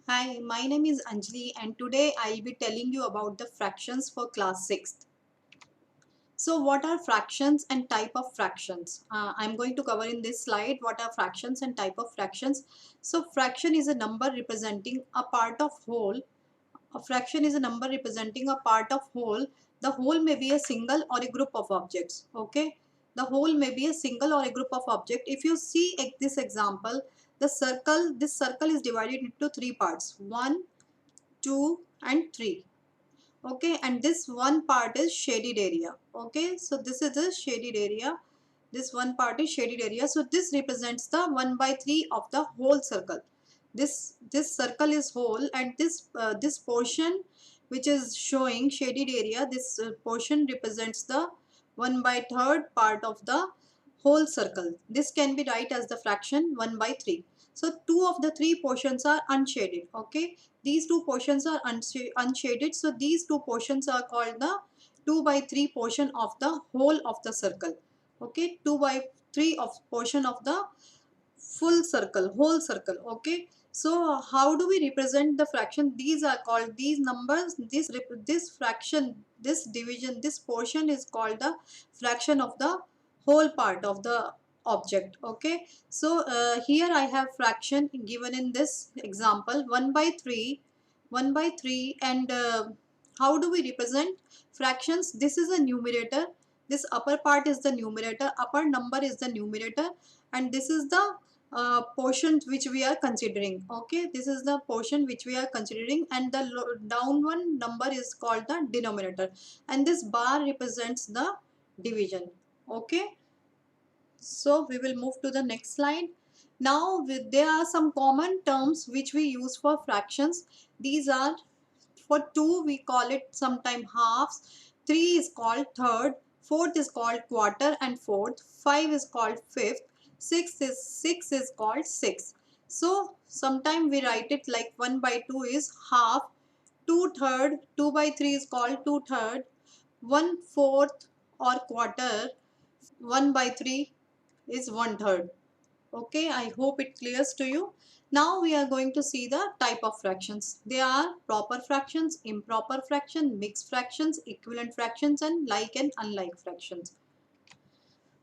Hi, my name is Anjali and today I'll be telling you about the fractions for class 6th. So what are fractions and type of fractions? I'm going to cover in this slide what are fractions and type of fractions. So fraction is a number representing a part of whole. A fraction is a number representing a part of whole. The whole may be a single or a group of objects. Okay. The whole may be a single or a group of object. If you see this example, this circle is divided into three parts. 1, 2 and 3. Okay, and this one part is shaded area. Okay, so this is the shaded area. This one part is shaded area. So this represents the 1 by 3 of the whole circle. This circle is whole, and this portion which is showing shaded area, this portion represents the 1 by third part of the whole circle. This can be write as the fraction 1 by 3. So two of the three portions are unshaded. Okay, these two portions are unshaded. So these two portions are called the 2 by 3 portion of the whole of the circle. Okay, 2 by 3 of portion of the full circle, whole circle. Okay, so how do we represent the fraction? These are called, these numbers, this fraction, this division, this portion is called the fraction of the whole part of the object. Okay, so here I have fraction given in this example, 1 by 3, 1 by 3. And how do we represent fractions? This is a numerator, this upper part is the numerator, upper number is the numerator, and this is the portion which we are considering. Okay, this is the portion which we are considering, and the down one number is called the denominator, and this bar represents the division. Okay, so we will move to the next slide. Now there are some common terms which we use for fractions. These are, for 2 we call it sometime halves, 3 is called third, fourth is called quarter and fourth, 5 is called fifth, 6 is called sixth. So sometime we write it like 1 by 2 is half, 2 third, 2 by 3 is called 2 third, 1 fourth or quarter, 1 by 3 is 1 third. Okay, I hope it clears to you. Now we are going to see the type of fractions. They are proper fractions, improper fraction, mixed fractions, equivalent fractions, and like and unlike fractions.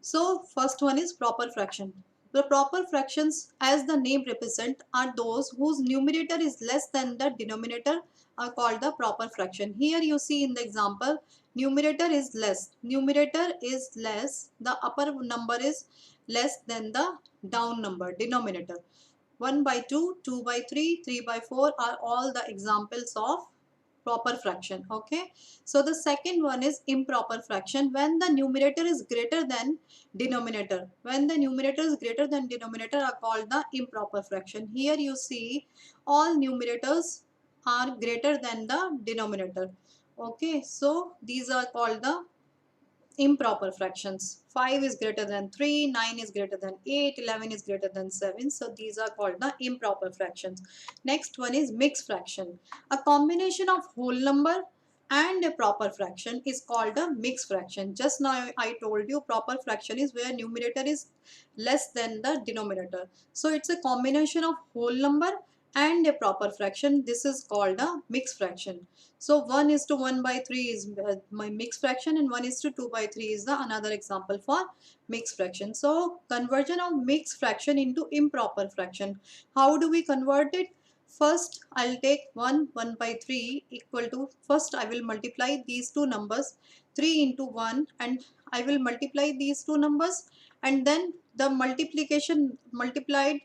So first one is proper fraction. The proper fractions, as the name represent, are those whose numerator is less than the denominator, are called the proper fraction. Here you see in the example, numerator is less. Numerator is less. The upper number is less than the down number, denominator. 1 by 2, 2 by 3, 3 by 4 are all the examples of proper fraction. Okay, so the second one is improper fraction, when the numerator is greater than denominator. When the numerator is greater than denominator are called the improper fraction. Here you see all numerators are greater than the denominator. Okay, so these are called the improper fractions. 5 is greater than 3, 9 is greater than 8, 11 is greater than 7. So these are called the improper fractions. Next one is mixed fraction. A combination of whole number and a proper fraction is called a mixed fraction. Just now I told you proper fraction is where numerator is less than the denominator. So it's a combination of whole number and a proper fraction. This is called a mixed fraction. So 1 is to 1 by 3 is my mixed fraction, and 1 is to 2 by 3 is the another example for mixed fraction. So conversion of mixed fraction into improper fraction. How do we convert it? First I'll take 1 by 3 equal to, first I will multiply these two numbers, 3 into 1, and I will multiply these two numbers, and then the multiplication multiplied,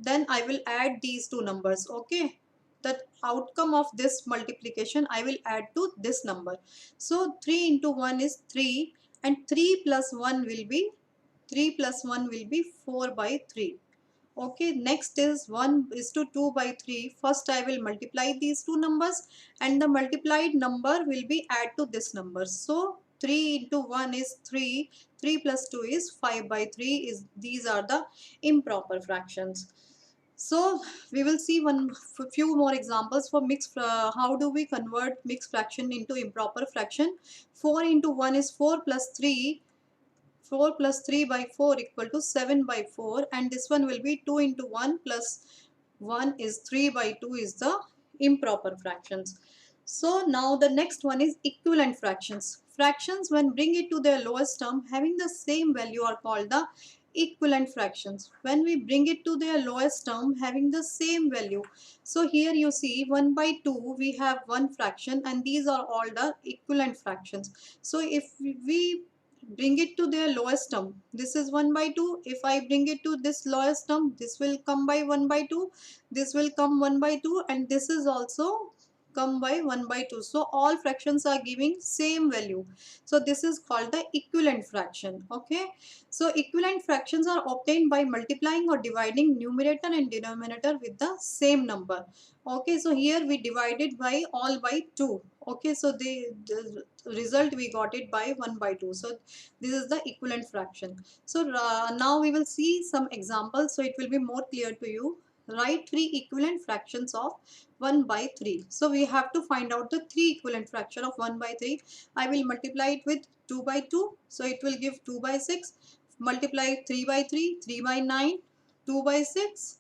then I will add these two numbers. Okay, the outcome of this multiplication I will add to this number. So 3 into 1 is 3, and 3 plus 1 will be 4 by 3. Okay, next is 1 is to 2 by 3. First I will multiply these two numbers, and the multiplied number will be add to this number. So 3 into 1 is 3, 3 plus 2 is 5 by 3. Is these are the improper fractions. So we will see few more examples for mixed. How do we convert mixed fraction into improper fraction? 4 into 1 is 4 plus 3. 4 plus 3 by 4 equal to 7 by 4, and this one will be 2 into 1 plus 1 is 3 by 2 is the improper fractions. So now the next one is equivalent fractions. Fractions when bring it to their lowest term having the same value are called the equivalent fractions. When we bring it to their lowest term having the same value. So here you see 1 by 2 we have one fraction and these are all the equivalent fractions. So if we bring it to their lowest term, this is 1 by 2. If I bring it to this lowest term, this will come by 1 by 2, this will come 1 by 2, and this is also come by 1 by 2. So all fractions are giving same value. So this is called the equivalent fraction. Okay, so equivalent fractions are obtained by multiplying or dividing numerator and denominator with the same number. Okay, so here we divided by all by 2. Okay, so the result we got it by 1 by 2. So this is the equivalent fraction. So now we will see some examples so it will be more clear to you. Write three equivalent fractions of 1 by 3. So we have to find out the three equivalent fraction of 1 by 3. I will multiply it with 2 by 2. So it will give 2 by 6. Multiply 3 by 3, 3 by 9, 2 by 6,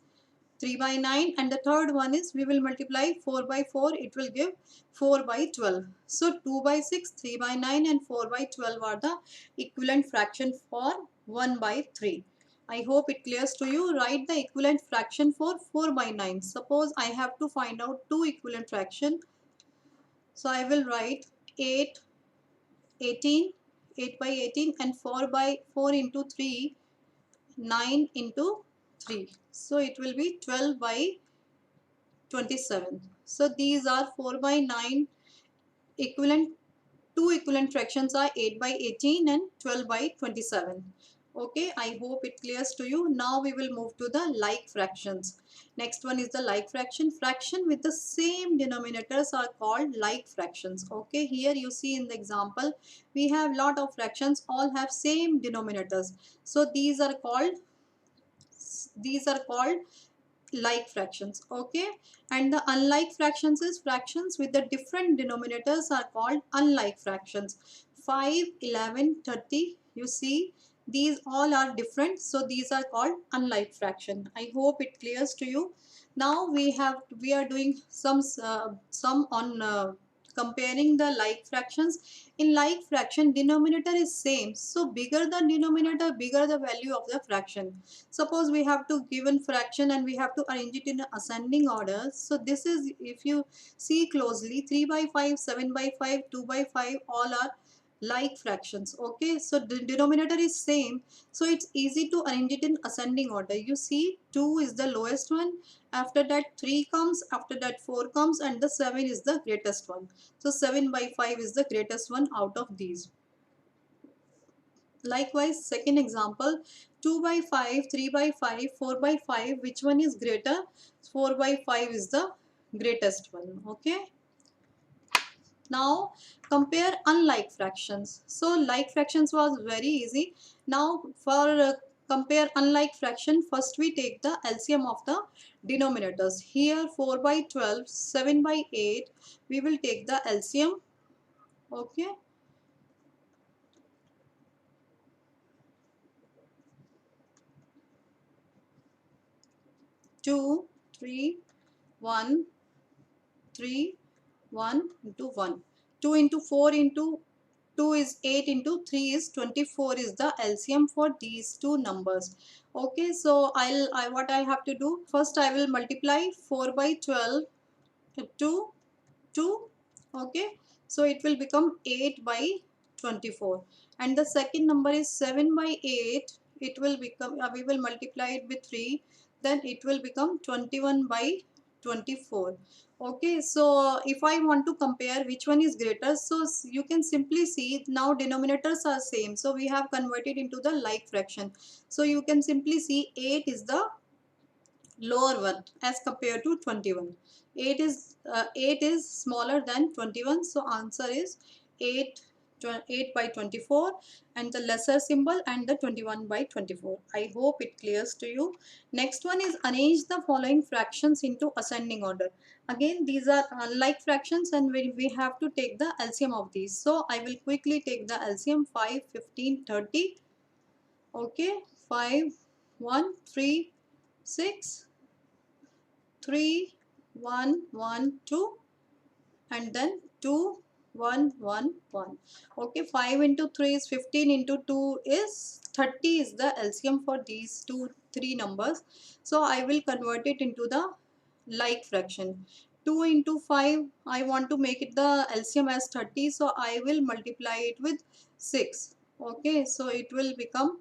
3 by 9, and the third one is we will multiply 4 by 4, it will give 4 by 12. So 2 by 6, 3 by 9 and 4 by 12 are the equivalent fraction for 1 by 3. I hope it clears to you. Write the equivalent fraction for 4 by 9. Suppose I have to find out two equivalent fraction. So I will write 8, 18, 8 by 18 and 4 by 4 into 3, 9 into 3. So it will be 12 by 27. So these are 4 by 9 equivalent. Two equivalent fractions are 8 by 18 and 12 by 27. Okay, I hope it clears to you. Now we will move to the like fractions. Next one is the like fraction. Fraction with the same denominators are called like fractions. Okay, here you see in the example we have lot of fractions all have same denominators. So these are called like fractions. Okay, and the unlike fractions is fractions with the different denominators are called unlike fractions. 5, 11, 30, you see these all are different, so these are called unlike fraction. I hope it clears to you. Now we are doing some on comparing the like fractions. In like fraction denominator is same, so bigger the denominator bigger the value of the fraction. Suppose we have to given fraction and we have to arrange it in ascending order. So this is, if you see closely, 3 by 5, 7 by 5, 2 by 5 all are like fractions. Okay, so the denominator is same, so it's easy to arrange it in ascending order. You see 2 is the lowest one, after that 3 comes, after that 4 comes, and the 7 is the greatest one. So 7 by 5 is the greatest one out of these. Likewise, second example, 2 by 5, 3 by 5, 4 by 5, which one is greater? 4 by 5 is the greatest one. Okay. Now compare unlike fractions. So like fractions was very easy. Now for compare unlike fraction, first we take the LCM of the denominators. Here 4 by 12, 7 by 8, we will take the LCM. Okay. 2, 3, 1, 3, 1 into 1. 2 into 4 into 2 is 8 into 3 is 24 is the LCM for these two numbers. Okay, so what I have to do, first I will multiply 4 by 12 to 2. Okay, so it will become 8 by 24, and the second number is 7 by 8. It will become we will multiply it with 3, then it will become 21 by 24. Okay, so if I want to compare which one is greater, so you can simply see now denominators are same, so we have converted into the like fraction. So you can simply see 8 is the lower one as compared to 21. 8 is smaller than 21, so answer is 8 8 by 24 and the lesser symbol and the 21 by 24. I hope it clears to you. Next one is arrange the following fractions into ascending order. Again these are unlike fractions and we have to take the LCM of these. So I will quickly take the LCM. 5, 15, 30. Okay, 5, 1, 3, 6, 3, 1, 1, 2, and then 2, 1, 1, 1. Okay, 5 into 3 is 15, into 2 is 30 is the LCM for these three numbers. So I will convert it into the like fraction. 2 into 5, I want to make it the LCM as 30, so I will multiply it with 6. Okay, so it will become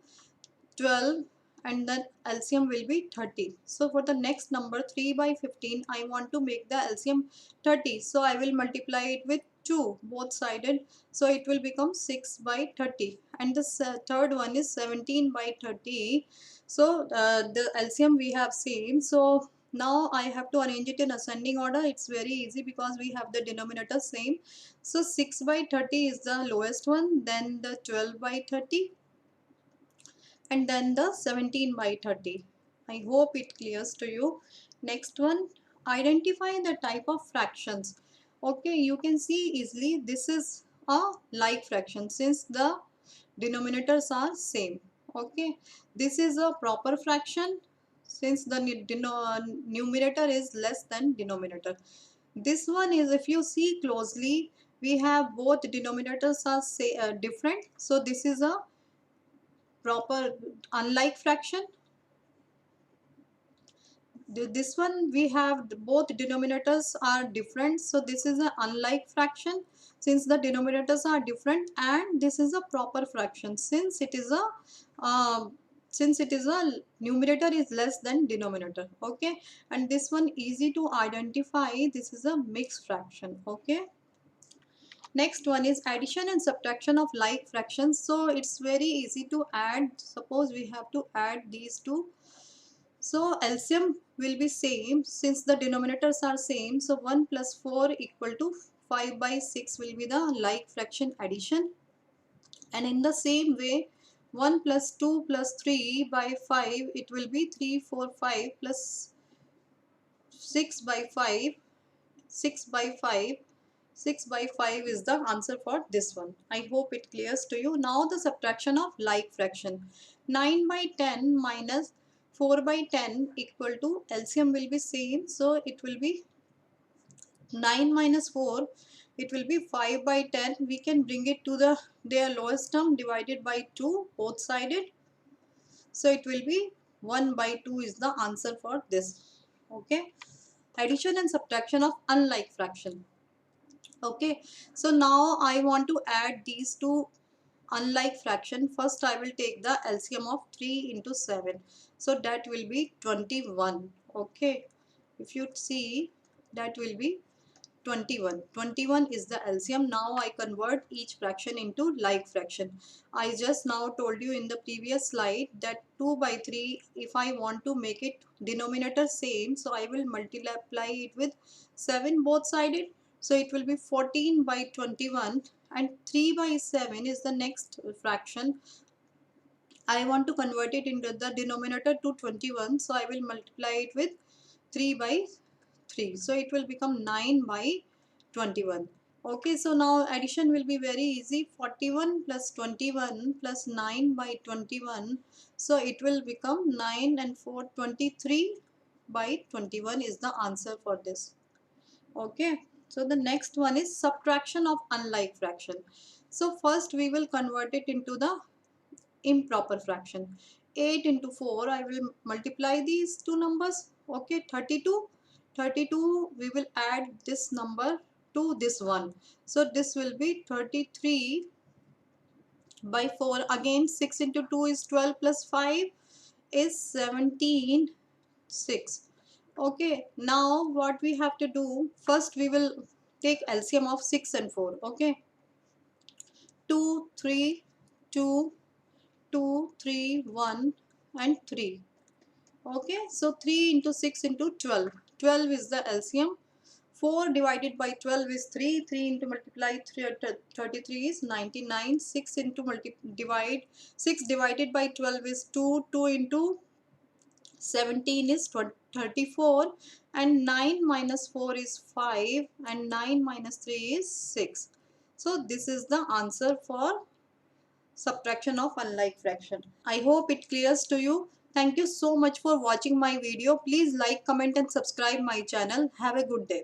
12 and then LCM will be 30. So for the next number 3 by 15, I want to make the LCM 30. So I will multiply it with 2 both sided. So it will become 6 by 30. And the third one is 17 by 30. So the LCM we have seen. So now I have to arrange it in ascending order. It's very easy because we have the denominator same. So 6 by 30 is the lowest one. Then the 12 by 30, and then the 17 by 30. I hope it clears to you. Next one, identify the type of fractions. Okay, you can see easily this is a like fraction since the denominators are same. Okay, this is a proper fraction since the numerator is less than denominator. This one is, if you see closely, we have both denominators are different. So this is a proper unlike fraction. This one we have both denominators are different, so this is an unlike fraction since the denominators are different, and this is a proper fraction since it is a numerator is less than denominator. Okay, and this one easy to identify, this is a mixed fraction. Okay, next one is addition and subtraction of like fractions. So it's very easy to add. Suppose we have to add these two. So LCM will be same since the denominators are same. So 1 plus 4 equal to 5 by 6 will be the like fraction addition. And in the same way, 1 plus 2 plus 3 by 5, it will be 3, 4, 5 plus 6 by 5, 6 by 5. 6 by 5 is the answer for this one. I hope it clears to you. Now the subtraction of like fraction. 9 by 10 minus 4 by 10 equal to, LCM will be same. So it will be 9 minus 4. It will be 5 by 10. We can bring it to their lowest term divided by 2 both sided. So it will be 1 by 2 is the answer for this. Okay. Addition and subtraction of unlike fraction. Okay, so now I want to add these two unlike fraction. First I will take the LCM of 3 into 7, so that will be 21. Okay, if you see, that will be 21. 21 is the LCM. Now I convert each fraction into like fraction. I just now told you in the previous slide that 2 by 3, if I want to make it denominator same, so I will multiply it with 7 both sided. So it will be 14 by 21, and 3 by 7 is the next fraction. I want to convert it into the denominator to 21, so I will multiply it with 3 by 3. So it will become 9 by 21. Okay, so now addition will be very easy. 41 plus 21 plus 9 by 21. So it will become 9 and 4, 23 by 21 is the answer for this. Okay, so the next one is subtraction of unlike fraction. So first we will convert it into the improper fraction. 8 into 4, I will multiply these two numbers. Okay, 32. 32, we will add this number to this one. So this will be 33 by 4. Again 6 into 2 is 12 plus 5 is 17, 6. Okay, now what we have to do, first we will take LCM of 6 and 4. Okay, 2, 3, 2, 2, 3, 1 and 3. Okay, so 3 into 6 into 12. 12 is the LCM. 4 divided by 12 is 3. 3 into multiply 33 is 99. 6 into divide 6 divided by 12 is 2. 2 into 17 is 34, and 9 minus 4 is 5, and 9 minus 3 is 6. So this is the answer for subtraction of unlike fraction. I hope it clears to you. Thank you so much for watching my video. Please like, comment and subscribe my channel. Have a good day.